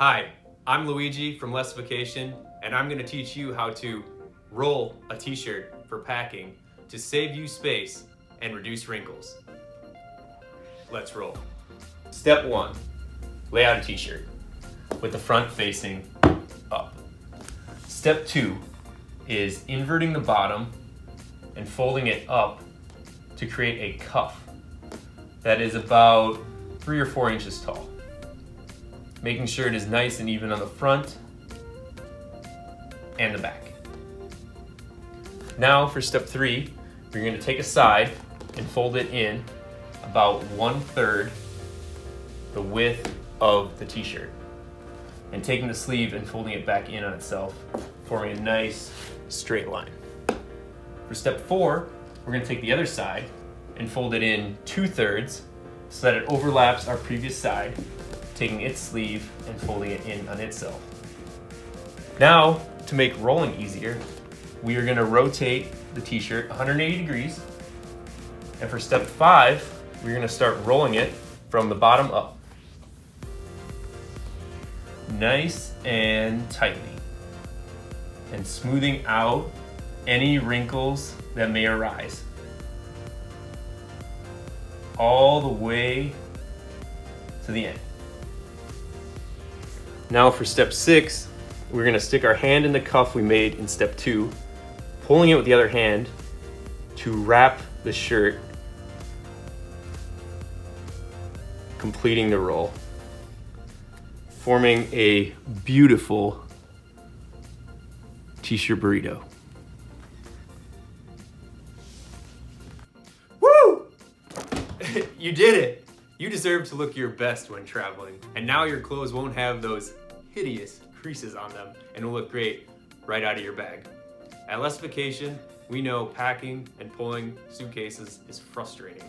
Hi, I'm Luigi from 𝗬𝗢𝗡𝗧, and I'm going to teach you how to roll a t-shirt for packing to save you space and reduce wrinkles. Let's roll. Step 1, lay out a t-shirt with the front facing up. Step 2 is inverting the bottom and folding it up to create a cuff that is about 3 or 4 inches tall. Making sure it is nice and even on the front and the back. Now for step 3, you're going to take a side and fold it in about 1/3 the width of the t-shirt, and taking the sleeve and folding it back in on itself, forming a nice straight line. For step 4, we're going to take the other side and fold it in 2/3 so that it overlaps our previous side, taking its sleeve and folding it in on itself. Now, to make rolling easier, we are going to rotate the t-shirt 180 degrees. And for step 5, we're going to start rolling it from the bottom up. Nice and tightly. And smoothing out any wrinkles that may arise. All the way to the end. Now for step 6, we're going to stick our hand in the cuff we made in step 2, pulling it with the other hand to wrap the shirt, completing the roll, forming a beautiful t-shirt burrito. Woo! You did it! You deserve to look your best when traveling, and now your clothes won't have those hideous creases on them and will look great right out of your bag. At 𝗬𝗢𝗡𝗧, we know packing and pulling suitcases is frustrating.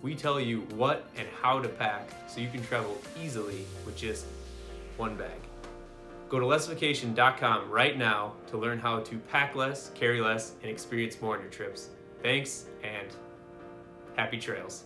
We tell you what and how to pack so you can travel easily with just one bag. Go to 𝗬𝗢𝗡𝗧.com right now to learn how to pack less, carry less, and experience more on your trips. Thanks, and happy trails.